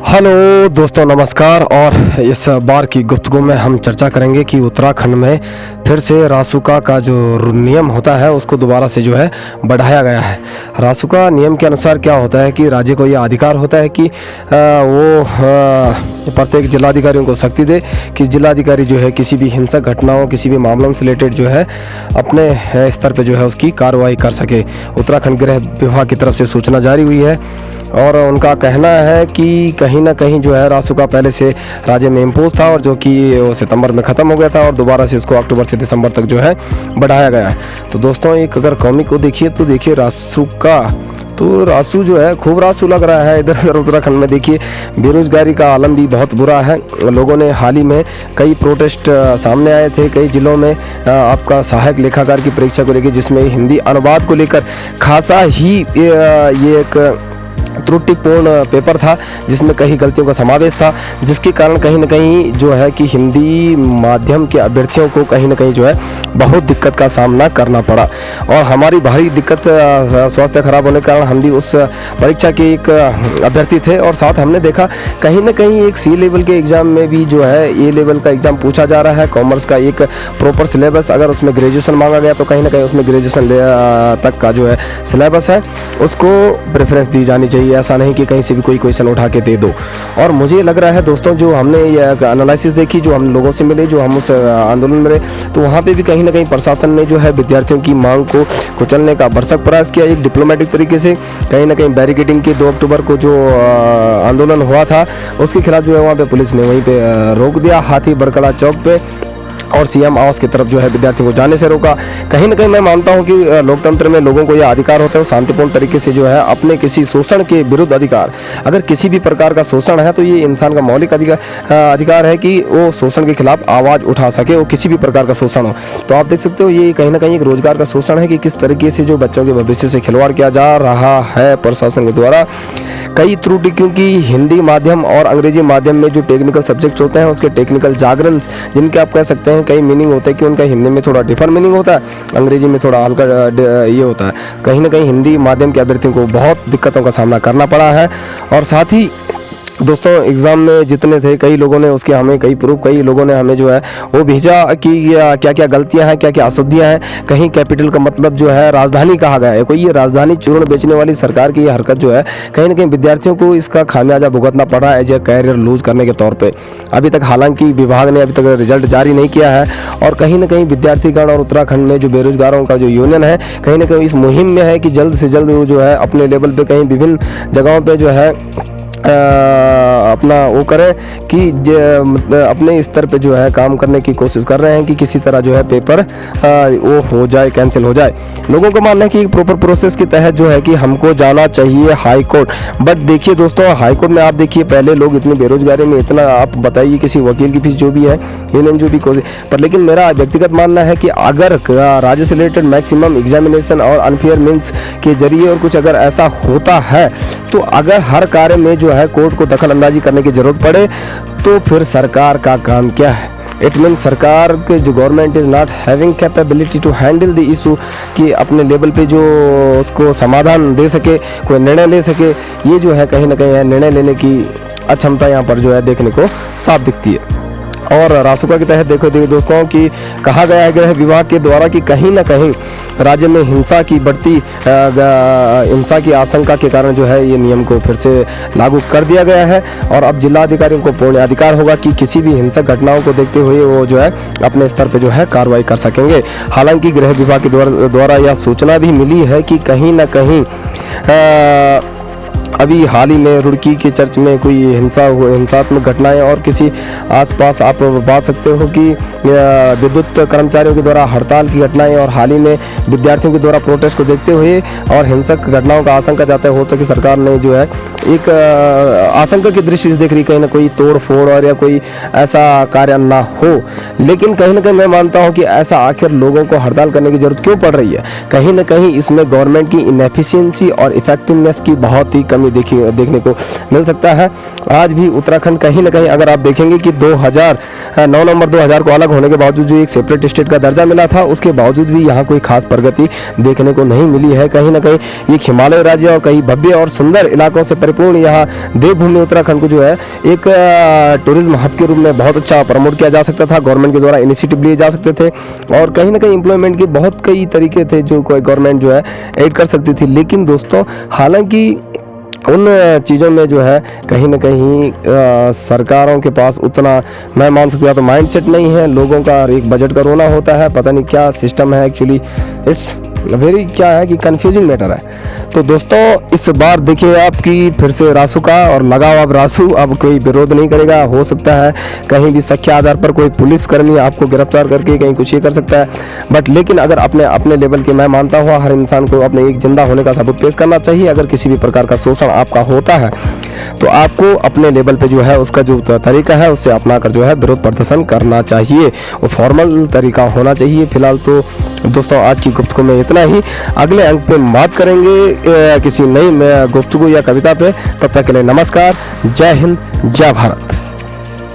Hello दोस्तों, नमस्कार। और इस बार की गुफ्तगू में हम चर्चा करेंगे कि उत्तराखंड में फिर से रासुका का जो नियम होता है उसको दोबारा से जो है बढ़ाया गया है। रासुका नियम के अनुसार क्या होता है कि राज्य को यह अधिकार होता है कि वो प्रत्येक जिलाधिकारियों को शक्ति दे कि जिलाधिकारी जो है किसी भी हिंसक घटनाओं, किसी भी मामलों से रिलेटेड जो है अपने स्तर पर जो है उसकी कार्रवाई कर सके। उत्तराखंड गृह विभाग की तरफ से सूचना जारी हुई है और उनका कहना है कि कहीं ना कहीं जो है रासुका पहले से राज्य में इम्पोज था और जो कि वो सितंबर में ख़त्म हो गया था और दोबारा से इसको अक्टूबर से दिसंबर तक जो है बढ़ाया गया है। तो दोस्तों, एक अगर कॉमिक को देखिए तो देखिए रासुका, तो रासू जो है खूब रासू लग रहा है इधर उत्तराखंड में। देखिए बेरोजगारी का आलम भी बहुत बुरा है। लोगों ने हाल ही में कई प्रोटेस्ट सामने आए थे कई जिलों में आपका सहायक लेखाकार की परीक्षा को लेकर, जिसमें हिंदी अनुवाद को लेकर खासा ही ये एक त्रुटिपूर्ण पेपर था जिसमें कई गलतियों का समावेश था, जिसके कारण कहीं ना कहीं जो है कि हिंदी माध्यम के अभ्यर्थियों को कहीं ना कहीं जो है बहुत दिक्कत का सामना करना पड़ा। और हमारी भारी दिक्कत स्वास्थ्य खराब होने के कारण हम भी उस परीक्षा के एक अभ्यर्थी थे और साथ हमने देखा कहीं ना कहीं एक सी लेवल के एग्ज़ाम में भी जो है ए लेवल का एग्ज़ाम पूछा जा रहा है। कॉमर्स का एक प्रॉपर सिलेबस, अगर उसमें ग्रेजुएशन मांगा गया तो कहीं ना कहीं उसमें ग्रेजुएशन तक का जो है सिलेबस है उसको प्रेफरेंस दी जानी चाहिए। ऐसा नहीं कि कहीं से भी कोई क्वेश्चन उठा के दे दो। और मुझे लग रहा है दोस्तों, जो हमने ये एनालिसिस देखी, जो हम लोगों से मिले, जो हम उस आंदोलन में रहे, तो वहाँ पे भी कहीं ना कहीं प्रशासन ने जो है विद्यार्थियों की मांग को कुचलने का भरसक प्रयास किया। एक डिप्लोमेटिक तरीके से कहीं ना कहीं बैरिकेडिंग के 2 अक्टूबर को जो आंदोलन हुआ था उसके खिलाफ जो है वहाँ पे पुलिस ने वहीं पे रोक दिया हाथी बड़कला चौक पे और सीएम आवास की तरफ जो है विद्यार्थियों को जाने से रोका। कहीं ना कहीं मैं मानता हूं कि लोकतंत्र में लोगों को यह अधिकार होता है शांतिपूर्ण तरीके से जो है अपने किसी शोषण के विरुद्ध अधिकार, अगर किसी भी प्रकार का शोषण है तो ये इंसान का मौलिक अधिकार है कि वो शोषण के खिलाफ आवाज़ उठा सके, वो किसी भी प्रकार का शोषण हो। तो आप देख सकते हो ये कहीं ना कहीं एक रोजगार का शोषण है कि किस तरीके से जो बच्चों के भविष्य से खिलवाड़ किया जा रहा है प्रशासन के द्वारा। कई त्रुटि, क्योंकि हिंदी माध्यम और अंग्रेजी माध्यम में जो टेक्निकल सब्जेक्ट्स होते हैं उसके टेक्निकल जागरण जिनके आप कह सकते हैं कई मीनिंग होता है कि उनका हिंदी में थोड़ा डिफरेंट मीनिंग होता है, अंग्रेजी में थोड़ा हल्का ये होता है। कहीं ना कहीं हिंदी माध्यम के अभ्यर्थियों को बहुत दिक्कतों का सामना करना पड़ा है। और साथ ही दोस्तों, एग्ज़ाम में जितने थे कई लोगों ने उसके हमें कई प्रूफ, कई लोगों ने हमें जो है वो भेजा कि क्या क्या गलतियां हैं, क्या क्या अशुद्धियां हैं। कहीं कैपिटल का मतलब जो है राजधानी कहा गया है। कोई ये राजधानी चूर्ण बेचने वाली सरकार की ये हरकत जो है कहीं ना कहीं विद्यार्थियों को इसका खामियाजा भुगतना पड़ा एज ए कैरियर लूज करने के तौर पर। अभी तक हालांकि विभाग ने अभी तक रिजल्ट जारी नहीं किया है और कहीं ना कहीं विद्यार्थीगण और उत्तराखंड में जो बेरोजगारों का जो यूनियन है कहीं ना कहीं इस मुहिम में है कि जल्द से जल्द वो जो है अपने लेवल पे कहीं विभिन्न जगहों पे जो है अपना वो करें कि अपने स्तर पे जो है काम करने की कोशिश कर रहे हैं कि किसी तरह जो है पेपर वो हो जाए, कैंसिल हो जाए। लोगों को मानना है कि एक प्रॉपर प्रोसेस के तहत जो है कि हमको जाना चाहिए हाई कोर्ट। बट देखिए दोस्तों, हाई कोर्ट में आप देखिए पहले लोग इतनी बेरोजगारी में इतना, आप बताइए किसी वकील की फीस जो भी है यूनियन जो भी कोशिश पर, लेकिन मेरा व्यक्तिगत मानना है कि अगर राज्य से रिलेटेड मैक्सिमम एग्जामिनेशन और अनफेयर मीन्स के जरिए और कुछ अगर ऐसा होता है तो अगर हर कार्य में जो है कोर्ट को दखल अंदाजी करने की जरूरत पड़े तो फिर सरकार का काम क्या है? इट मीन सरकार के जो government is not having capability to handle the issue कि अपने लेवल पे जो उसको समाधान दे सके, कोई निर्णय ले सके। ये जो है कहीं ना कहीं निर्णय लेने की अक्षमता यहाँ पर जो है देखने को साफ दिखती है। और रासुका के तहत देखो दोस्तों कि कहा गया है गृह विभाग के द्वारा कि कहीं ना कहीं राज्य में हिंसा की बढ़ती हिंसा की आशंका के कारण जो है ये नियम को फिर से लागू कर दिया गया है और अब जिलाधिकारियों को पूर्ण अधिकार होगा कि किसी भी हिंसक घटनाओं को देखते हुए वो जो है अपने स्तर पर जो है कार्रवाई कर सकेंगे। हालांकि गृह विभाग के द्वारा यह सूचना भी मिली है कि कहीं ना कहीं अभी हाल ही में रुड़की के चर्च में कोई हिंसात्मक घटनाएं और किसी आसपास आप बात सकते हो कि विद्युत कर्मचारियों के द्वारा हड़ताल की घटनाएं और हाल ही में विद्यार्थियों के द्वारा प्रोटेस्ट को देखते हुए और हिंसक घटनाओं का आशंका जाता हो तो कि सरकार ने जो है एक आशंका की दृष्टि से देख रही कहीं ना कोई तोड़ फोड़ और या कोई ऐसा कार्य ना हो। लेकिन कहीं ना कहीं मैं मानता हूँ कि ऐसा आखिर लोगों को हड़ताल करने की जरूरत क्यों पड़ रही है? कहीं ना कहीं इसमें गवर्नमेंट की इनएफिशिएंसी और इफेक्टिवनेस की बहुत ही कमी देखने को मिल सकता है। आज भी उत्तराखंड कहीं ना कहीं अगर आप देखेंगे कि 9 नवंबर 2000 को अलग होने के बावजूद जो एक सेपरेट स्टेट का दर्जा मिला था, उसके बावजूद भी यहाँ कोई खास प्रगति देखने को नहीं मिली है। कहीं ना कहीं ये हिमालय राज्य और कई भव्य और सुंदर इलाकों से परिपूर्ण यहाँ देवभूमि उत्तराखंड को जो है एक टूरिज्म हब के रूप में बहुत अच्छा प्रमोट किया जा सकता था। गवर्नमेंट के द्वारा इनिशिएटिव लिए जा सकते थे और कहीं ना कहीं एम्प्लॉयमेंट के बहुत कई तरीके थे जो कोई गवर्नमेंट जो है ऐड कर सकती थी। लेकिन दोस्तों हालांकि उन चीज़ों में जो है कहीं ना कहीं सरकारों के पास उतना, मैं मान सकता हूँ, तो माइंडसेट नहीं है। लोगों का एक बजट का रोना होता है, पता नहीं क्या सिस्टम है एक्चुअली। इट्स वेरी क्या है कि कंफ्यूजिंग मैटर है। तो दोस्तों इस बार देखिए आपकी फिर से रासुका और लगाओ अब रासू, अब कोई विरोध नहीं करेगा। हो सकता है कहीं भी शक के आधार पर कोई पुलिसकर्मी आपको गिरफ्तार करके कहीं कुछ ये कर सकता है, बट लेकिन अगर अपने लेवल के, मैं मानता हूँ हर इंसान को अपने एक जिंदा होने का सबूत पेश करना चाहिए। अगर किसी भी प्रकार का शोषण आपका होता है तो आपको अपने लेवल पे जो है उसका जो तरीका है उससे अपनाकर जो है विरोध प्रदर्शन करना चाहिए, वो फॉर्मल तरीका होना चाहिए। फिलहाल तो दोस्तों आज की गुफ्तगू में इतना ही। अगले अंक पे बात करेंगे किसी नई गुफ्तगू या कविता पे। तब तक के लिए नमस्कार, जय हिंद, जय भारत।